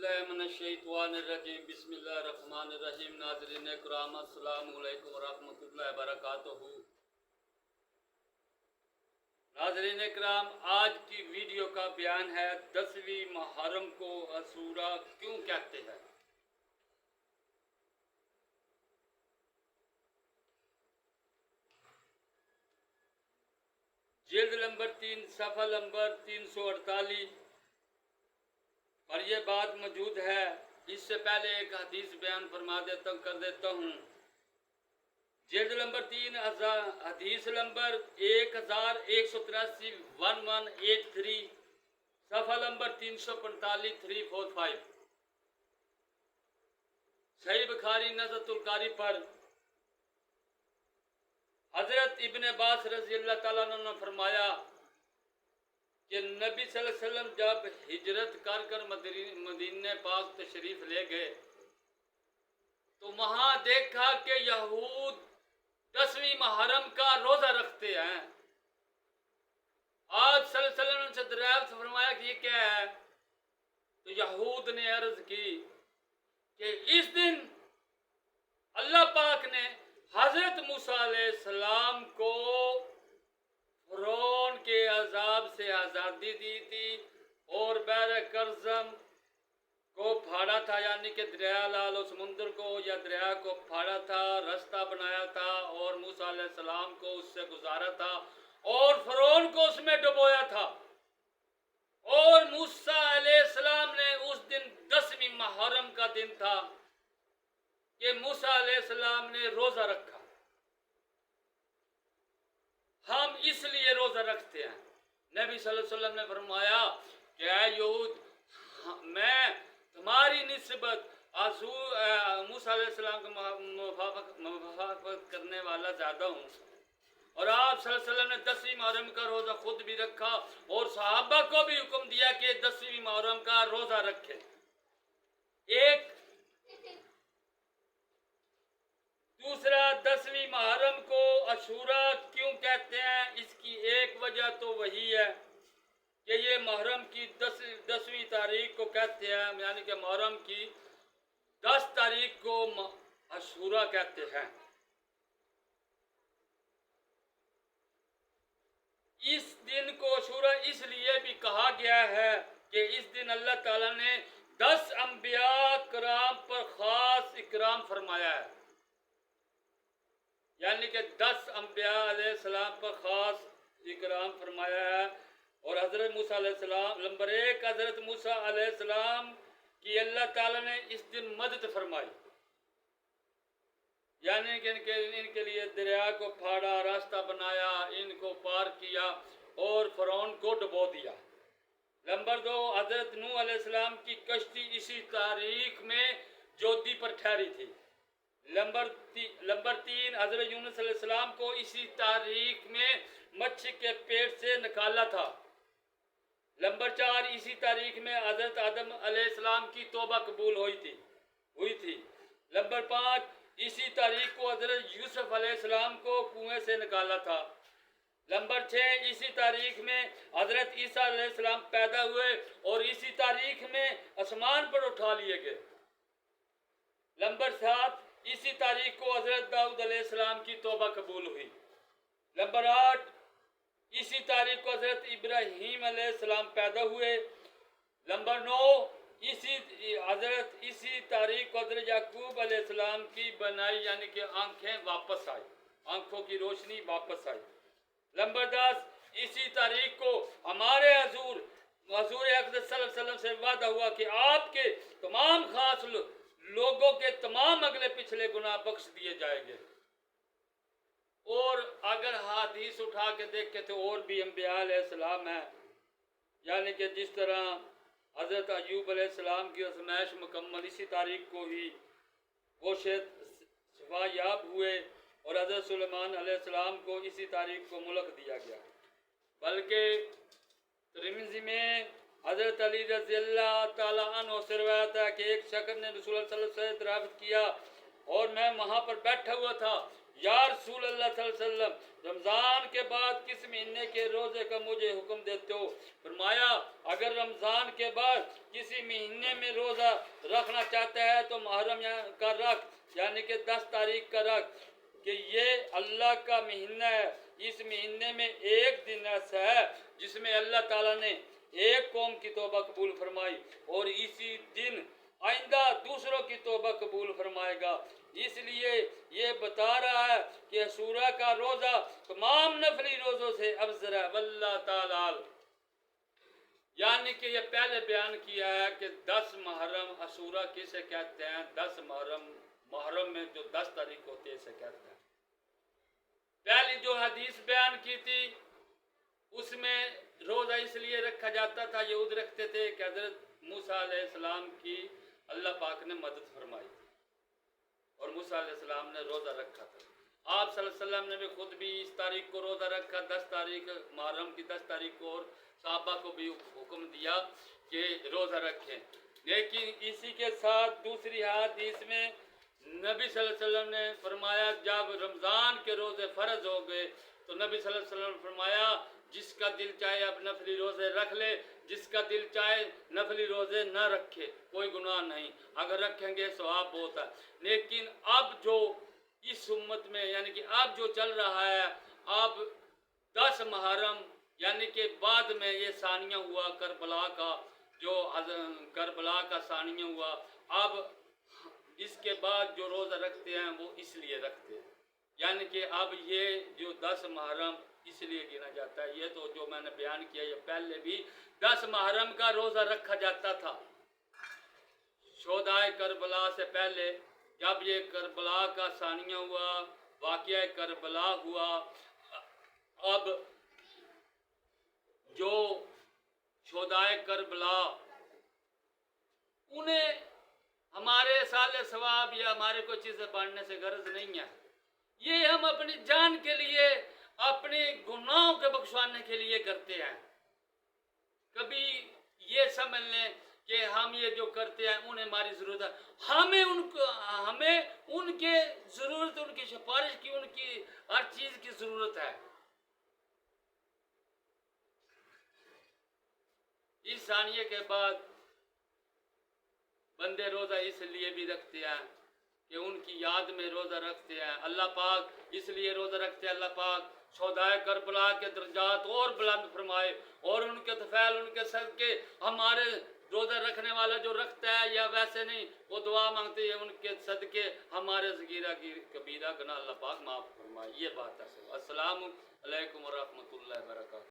बिस्मिल्लाहिर्रहमानिर्रहीम बिस्मिल्लाहिर्रहमानिर्रहीम। नाज़रीन किराम अस्सलामु अलैकुम वरहमतुल्लाहि वबरकातुहू। नाज़रीन किराम, आज की वीडियो का बयान है 10वीं मुहर्रम को अशूरा क्यों कहते हैं। जिल्द नंबर 3 सफ़ा नंबर 348 पर यह बात मौजूद है। इससे पहले एक हदीस बयान कर देता हूँ। जिल्द नंबर 3 हदीस नंबर 1183 1183 सफ़ा नंबर 345 345 सही बुखारी नज़्मुल कारी पर हज़रत इब्न अब्बास रज़ी अल्लाह ताला अन्हु ने फरमाया कि नबी सल्लल्लाहु अलैहि वसल्लम जब हिजरत कर मदीने पाक तशरीफ ले गए तो वहां देखा कि यहूद 10वीं मुहर्रम का रोजा रखते हैं। आप सल्लल्लाहु अलैहि वसल्लम से दरियाफ्त फरमाया कि ये क्या है, तो यहूद ने अर्ज की कि इस दिन अल्लाह पाक ने हजरत मूसा अलैहिस्सलाम को फ़िरौन के अजाब से आज़ादी दी थी और बहर करज़म को फाड़ा था, यानी कि दरिया लाल समुद्र को या दरिया को फाड़ा था, रास्ता बनाया था और मूसा अलैहिस्सलाम को उससे गुजारा था और फ़िरौन को उसमें डुबोया था। और मूसा अलैहिस्सलाम ने उस दिन 10वीं मुहर्रम का दिन था कि मूसा अलैहिस्सलाम ने रोजा रखा। हम इसलिए रोजा रखते हैं। नबी सल्लल्लाहु अलैहि वसल्लम ने फरमाया कि ऐ यहूद, मैं तुम्हारी निस्बत मूसा अलैहिस्सलाम का मुवाफ़क़त करने वाला ज़्यादा हूँ। और आप सल्लल्लाहु अलैहि वसल्लम ने 10वीं मुहर्रम का रोज़ा खुद भी रखा और सहाबा को भी हुक्म दिया कि 10वीं मुहर्रम का रोज़ा रखें। एक दूसरा, 10वीं मुहर्रम को अशूरा क्यों कहते हैं, इसकी एक वजह तो वही है कि ये मुहर्रम की 10वीं तारीख को कहते हैं, यानी कि मुहर्रम की 10 तारीख को अशूरा कहते हैं। इस दिन को अशूरा इसलिए भी कहा गया है कि इस दिन अल्लाह ताला ने 10 अंबिया किराम पर खास इकराम फरमाया है, यानी कि 10 अंबिया अलैहिस्सलाम पर खास इकराम फरमाया है। और हज़रत मूसा अलैहिस्सलाम नंबर 1, हज़रत मूसा अलैहिस्सलाम की अल्लाह ताला ने इस दिन मदद फरमाई, यानी कि इनके लिए दरिया को फाड़ा, रास्ता बनाया, इनको पार किया और फ़िरौन को डुबो दिया। नंबर 2, हज़रत नूह अलैहिस्सलाम की कश्ती इसी तारीख में जोदी पर ठहरी थी। नंबर 3, हज़रत यूनुस अलैहिस्सलाम को इसी तारीख में मच्छी के पेट से निकाला था। नंबर 4, इसी तारीख में हज़रत आदम अलैहिस्सलाम की तौबा कबूल हुई थी। नंबर 5, इसी तारीख को हज़रत यूसुफ अलैहिस्सलाम को कुएं से निकाला था। नंबर 6, इसी तारीख में हज़रत ईसा अलैहिस्सलाम पैदा हुए और इसी तारीख में आसमान पर उठा लिए गए। नंबर 7, इसी तारीख को हज़रत दाऊद अलैहिस्सलाम की तौबा कबूल हुई। नंबर 8, इसी तारीख को हज़रत इब्राहीम अलैहिस्सलाम पैदा हुए। नंबर 9, इसी तारीख को हज़रत याकूब अलैहिस्सलाम की बनाई, यानी कि आंखें वापस आई, आंखों की रोशनी वापस आई। नंबर 10, इसी तारीख को हमारे हजूर अक़दस सल्लल्लाहु अलैहि वसल्लम से वादा हुआ कि आपके तमाम खास लोगों के तमाम अगले पिछले गुनाह बख्श दिए जाएंगे। और अगर हदीस उठा के देखे तो और भी अंबिया अलैहिस्सलाम है, यानी कि जिस तरह हज़रत अय्यूब अलैहिस्सलाम की आज़माइश मुकम्मल इसी तारीख को ही वो शफायाब हुए और हज़रत सुलेमान अलैहिस्सलाम को इसी तारीख को मुल्क दिया गया। बल्कि तिरमिज़ी में हज़रत अली रज़ी अल्लाह ताला अन्हु से रिवायत है कि एक शख्स ने रसूल सल्लल्लाहु अलैहि वसल्लम से दरियाफ्त किया और मैं वहाँ पर बैठा हुआ था یا رسول اللہ صلی اللہ علیہ وسلم رمضان کے بعد کس مہینے کے روزے کا مجھے حکم دیتے ہو؟ فرمایا اگر رمضان کے بعد کسی مہینے میں روزہ رکھنا چاہتا ہے تو محرم کا رکھ، یعنی کہ 10 تاریخ کا رکھ، کہ یہ اللہ کا مہینہ ہے۔ اس مہینے میں ایک دن ایسا ہے جس میں اللہ تعالیٰ نے ایک قوم کی توبہ قبول فرمائی اور اسی دن آئندہ دوسروں کی توبہ قبول فرمائے گا۔ اس لیے یہ بتا رہا ہے کہ عاشورہ کا روزہ تمام نفلی روزوں سے افضل ہے، واللہ تعالیٰ عالم۔ یعنی کہ یہ پہلے بیان کیا ہے کہ 10 محرم عاشورہ کسے کہتے ہیں، 10 محرم میں جو 10 تاریخ ہوتی ہے اسے کہتے ہیں۔ پہلی جو حدیث بیان کی تھی اس میں روزہ اس لیے رکھا جاتا تھا، یہود رکھتے تھے کہ حضرت موسیٰ علیہ السلام کی اللہ پاک نے مدد فرمائی تھی اور موسیٰ علیہ السلام نے روزہ رکھا تھا۔ آپ صلی اللہ علیہ وسلم نے بھی خود بھی اس تاریخ کو روزہ رکھا، 10 تاریخ محرم کی 10 تاریخ کو، اور صحابہ کو بھی حکم دیا کہ روزہ رکھیں۔ لیکن اسی کے ساتھ دوسری حدیث میں نبی صلی اللہ علیہ وسلم نے فرمایا جب رمضان کے روزے فرض ہو گئے تو نبی صلی اللہ علیہ وسلم نے فرمایا جس کا دل چاہے اب نفلی روزے رکھ لے، جس کا دل چاہے نفلی روزے نہ رکھے، کوئی گناہ نہیں، اگر رکھیں گے ثواب بہت ہے۔ لیکن اب جو اس امت میں یعنی کہ اب جو چل رہا ہے، اب 10 محرم یعنی کہ بعد میں یہ ثانیہ ہوا کربلا کا، جو کربلا کا ثانیہ ہوا، اب اس کے بعد جو روزہ رکھتے ہیں وہ اس لیے رکھتے ہیں، یعنی کہ اب یہ جو 10 محرم اس لیے گنا جاتا ہے۔ یہ تو جو میں نے بیان کیا یہ پہلے بھی 10 محرم کا روزہ رکھا جاتا تھا شہدائے کربلا سے پہلے۔ جب یہ کربلا کا ثانیہ ہوا، واقعہ کربلا ہوا، اب جو شہدائے کربلا انہیں ہمارے سال ثواب یا ہمارے کوئی چیزیں بانٹنے سے غرض نہیں ہے، یہ ہم اپنی جان کے لیے، اپنے گناہوں کے بخشوانے کے لیے کرتے ہیں۔ کبھی یہ سمجھ لیں کہ ہم یہ جو کرتے ہیں انہیں ہماری ضرورت ہے، ہمیں ان کے ضرورت، ان کی سفارش کی، ان کی ہر چیز کی ضرورت ہے۔ اس ثانیے کے بعد بندے روزہ اس لیے بھی رکھتے ہیں کہ ان کی یاد میں روزہ رکھتے ہیں۔ اللہ پاک اس لیے روزہ رکھتے ہیں، اللہ پاک شہدائے کربلا کے درجات اور بلند فرمائے، اور ان کے طفیل، ان کے صدقے ہمارے روزہ رکھنے والا جو رکھتا ہے یا ویسے نہیں وہ دعا مانگتے ہیں، ان کے صدقے ہمارے صغیرہ کی کبیرہ گناہ اللہ پاک معاف فرمائے۔ یہ بات ہے۔ السلام علیکم ورحمۃ اللہ وبرکاتہ۔